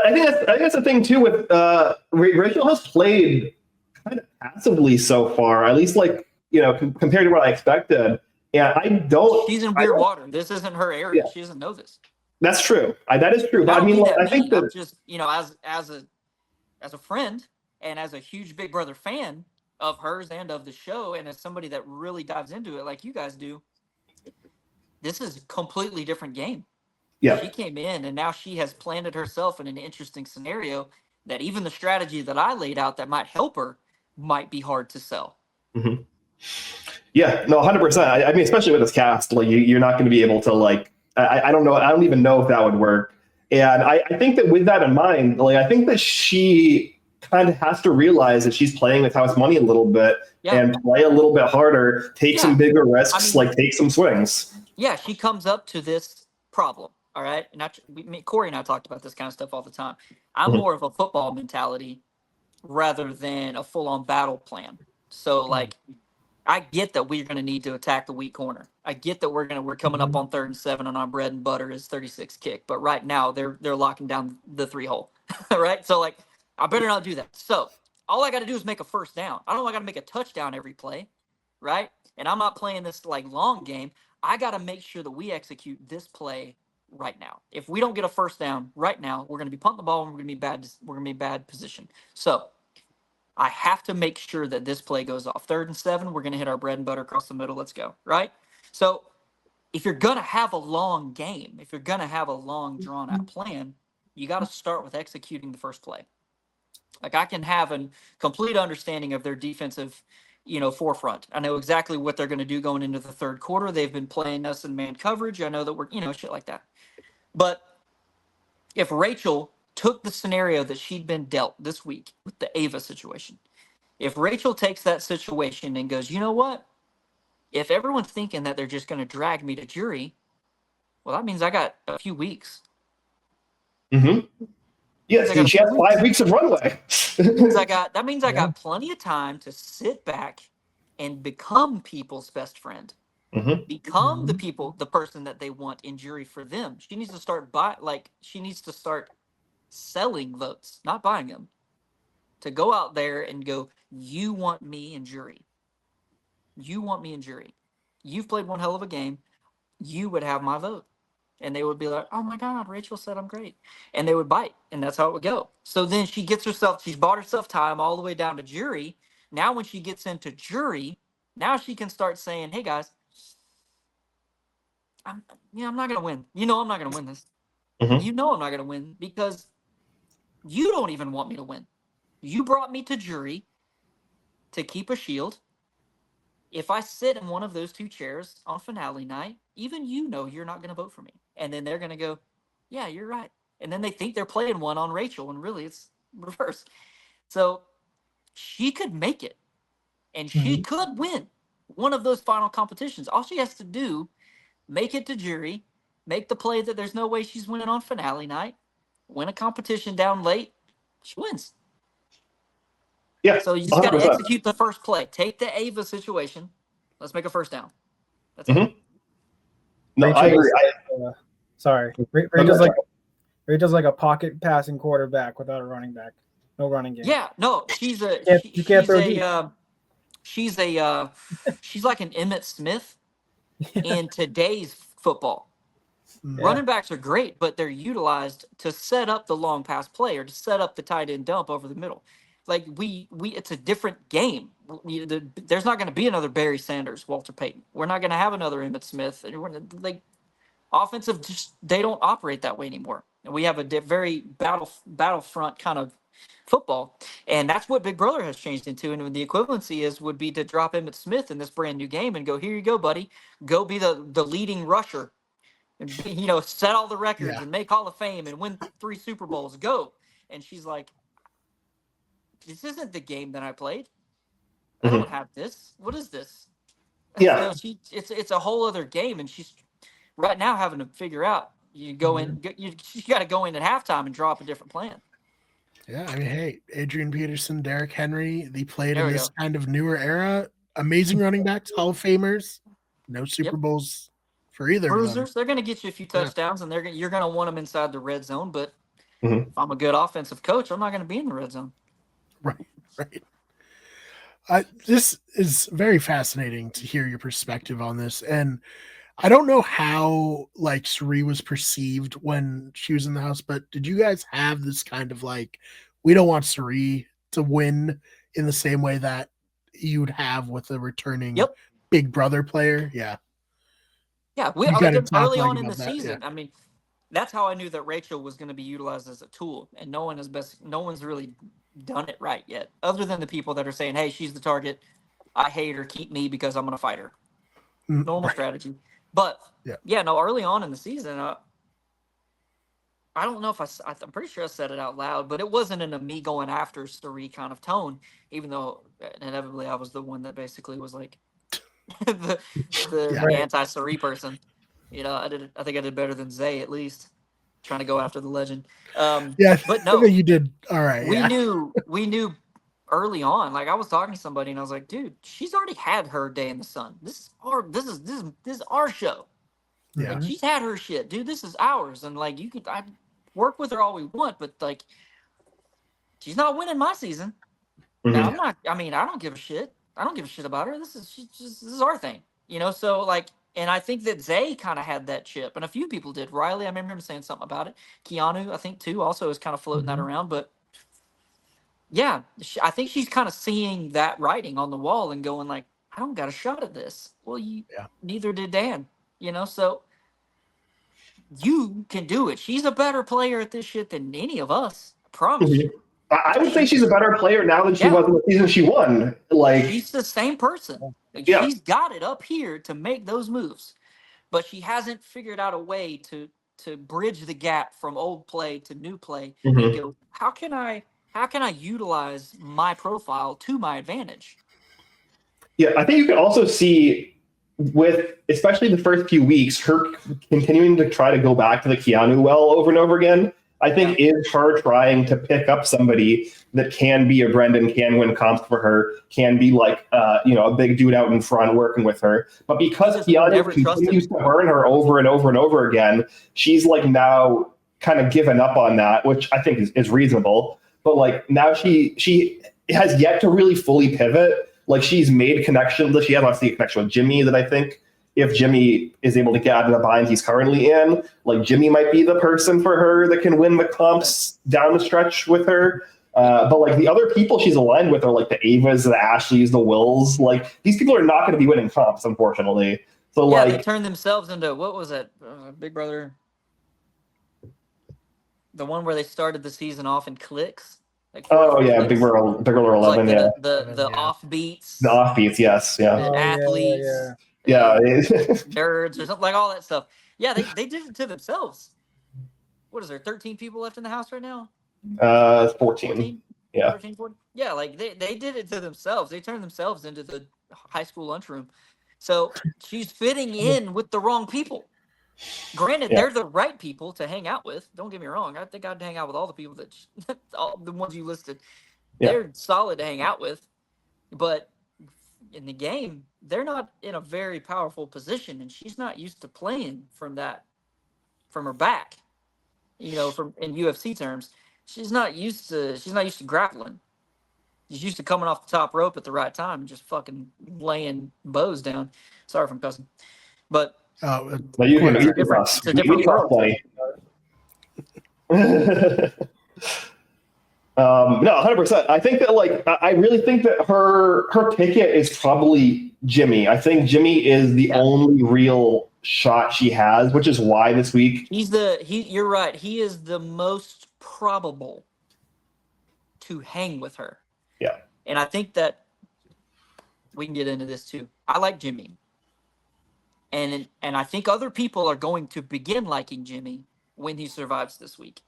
I think that's the thing too with Rachel has played kind of passively so far, at least compared to what I expected. Yeah, She's in weird water. This isn't her area. Yeah. She doesn't know this. That's true. That is true. But I mean, I think that I'm just, as a friend and as a huge Big Brother fan of hers and of the show, and as somebody that really dives into it like you guys do, this is a completely different game. Yeah. She came in and now she has planted herself in an interesting scenario that even the strategy that I laid out that might help her might be hard to sell. Mm-hmm. Yeah, no, 100%. I mean, especially with this cast, you're not going to be able to I don't know. I don't even know if that would work. And I think that with that in mind, I think that she kind of has to realize that she's playing with house money a little bit and play a little bit harder, take some bigger risks, take some swings. Yeah, she comes up to this problem. All right. And Corey and I talked about this kind of stuff all the time. I'm more of a football mentality rather than a full-on battle plan. So, I get that we're going to need to attack the weak corner. I get that we're coming up on 3rd and 7 and our bread and butter is 36 kick. But right now they're locking down the 3-hole. Right. So I better not do that. So all I got to do is make a first down. I don't got to make a touchdown every play. Right. And I'm not playing this long game. I got to make sure that we execute this play right now. If we don't get a first down right now, we're going to be punting the ball and we're going to be bad. We're going to be bad position. So I have to make sure that this play goes off. 3rd and 7, we're going to hit our bread and butter across the middle. Let's go. Right. So if you're going to have a long game, if you're going to have a long drawn out plan, you got to start with executing the first play. I can have a complete understanding of their defensive, forefront. I know exactly what they're going to do going into the 3rd quarter. They've been playing us in man coverage. I know that we're, shit like that. But if Rachel took the scenario that she'd been dealt this week with the Ava situation, if Rachel takes that situation and goes, you know what? If everyone's thinking that they're just going to drag me to jury, well, that means I got a few weeks. Mm-hmm. Yes, she has 5 weeks of runway. that means I got plenty of time to sit back and become people's best friend. Mm-hmm. Become the person that they want in jury for them. She needs to start she needs to start selling votes, not buying them. To go out there and go, you want me in jury. You want me in jury. You've played one hell of a game. You would have my vote. And they would be like, oh my God, Rachel said I'm great. And they would bite. And that's how it would go. So then she's bought herself time all the way down to jury. Now when she gets into jury, now she can start saying, hey guys, I'm not going to win. I'm not going to win this. Mm-hmm. I'm not going to win because you don't even want me to win. You brought me to jury to keep a shield. If I sit in one of those 2 chairs on finale night, even you're not going to vote for me. And then they're going to go, yeah, you're right. And then they think they're playing one on Rachel, and really it's reverse. So she could make it, and she could win one of those final competitions. All she has to do, make it to jury, make the play that there's no way she's winning on finale night, win a competition down late, she wins. Yeah. So you just got to execute the first play. Take the Ava situation. Let's make a first down. That's it. No, I agree. Sorry. Rachel's like a pocket passing quarterback without a running back. No running game. Yeah, no, she's like an Emmitt Smith in today's football. Yeah. Running backs are great, but they're utilized to set up the long pass play or to set up the tight end dump over the middle. It's a different game. There's not going to be another Barry Sanders, Walter Payton. We're not going to have another Emmitt Smith. Offensive, they don't operate that way anymore. And we have a very battlefront kind of football, and that's what Big Brother has changed into. And the equivalency would be to drop Emmitt Smith in this brand new game and go, here you go, buddy, go be the leading rusher, and set all the records and make Hall of Fame and win 3 Super Bowls. Go. And she's like, this isn't the game that I played. I don't have this. What is this? Yeah. It's a whole other game, and she's right now having to figure out. You go in. You got to go in at halftime and draw up a different plan. Yeah, I mean, hey, Adrian Peterson, Derrick Henry, they played in this kind of newer era. Amazing running backs, Hall of Famers. No Super Bowls for either. Bruisers, they're going to get you a few touchdowns, and you're going to want them inside the red zone, but Mhm. If I'm a good offensive coach, I'm not going to be in the red zone. Right. This is very fascinating to hear your perspective on this. And I don't know how like Sari was perceived when she was in the house, but did you guys have this kind of like, we don't want Sari to win in the same way that you'd have with a returning Yep. big brother player? Yeah. Yeah, You gotta talk, early like, on in the about that, season. I mean, that's how I knew that Rachel was going to be utilized as a tool, and no one's really done it right yet, other than the people that are saying, "Hey, she's the target. I hate her. Keep me because I'm going to fight her." Normal Right. strategy. But Yeah. yeah, no. Early on in the season, I don't know if I'm pretty sure I said it out loud, but it wasn't in a me going after Sari kind of tone, even though inevitably I was the one that basically was like the Yeah. anti-Sari person. I think I did better than Zay at least, trying to go after the legend. Yeah. But I no, think you did all right. we Yeah. knew early on. Like I was talking to somebody and I was like, dude, she's already had her day in the sun. This is our show. Yeah. Like, she's had her shit, dude. This is ours, and like I work with her all we want, but like she's not winning my season. Now, Mhm. I'm not. I mean, I don't give a shit. I don't give a shit about her. This is our thing, So like, and I think that Zay kind of had that chip, and a few people did. Riley, I remember him saying something about it. Keanu, I think too, also is kind of floating that around. But yeah, I think she's kind of seeing that writing on the wall and going like, I don't got a shot at this. Well, neither did Dan. So you can do it. She's a better player at this shit than any of us. I promise Mhm. you. I would say she's a better player now than she Yeah. was in the season she won. Like, She's the same person. Like, Yeah. she's got it up here to make those moves, but she hasn't figured out a way to bridge the gap from old play to new play and Mhm. go, how can I utilize my profile to my advantage? Yeah, I think you can also see with especially the first few weeks, her continuing to try to go back to the Keanu well over and over again. I think is her trying to pick up somebody that can be a Brendan, can win comps for her, can be like a big dude out in front working with her. But because Keanu never trusted continues to burn her over and over and over again, she's like now kind of given up on that, which I think is reasonable. But like now she has yet to really fully pivot. Like she's made connections. She has obviously a connection with Jimmy that I think if Jimmy is able to get out of the bind he's currently in, like Jimmy might be the person for her that can win the comps down the stretch with her. But like the other people she's aligned with are like the Avas, the Ashleys, the Wills. Like these people are not going to be winning comps, unfortunately. So Yeah, they like, turned themselves into, what was it? Big Brother, the one where they started the season off in cliques. Like oh yeah, cliques. Big Brother It's like 11, yeah, the Yeah. offbeats, the offbeats, yes, yeah, the athletes, yeah. nerds, or something like all that stuff. Yeah, they did it to themselves. What is there? 13 people left in the house right now? 14. 14? Yeah. 13, 14? Yeah, like they did it to themselves. They turned themselves into the high school lunchroom. So she's fitting in with the wrong people. Granted, Yeah. they're the right people to hang out with. Don't get me wrong. I think I'd hang out with all the people all the ones you listed. Yeah. They're solid to hang out with. But in the game, they're not in a very powerful position, and she's not used to playing from her back. From in UFC terms, she's not used to grappling. She's used to coming off the top rope at the right time and just fucking laying bows down. Sorry if I'm cussing, but No, you can it's a different world. No, 100%. I think that I really think that her ticket is probably Jimmy. I think Jimmy is the only real shot she has, which is why this week you're right. He is the most probable to hang with her. Yeah. And I think that we can get into this too. I like Jimmy. And I think other people are going to begin liking Jimmy when he survives this week.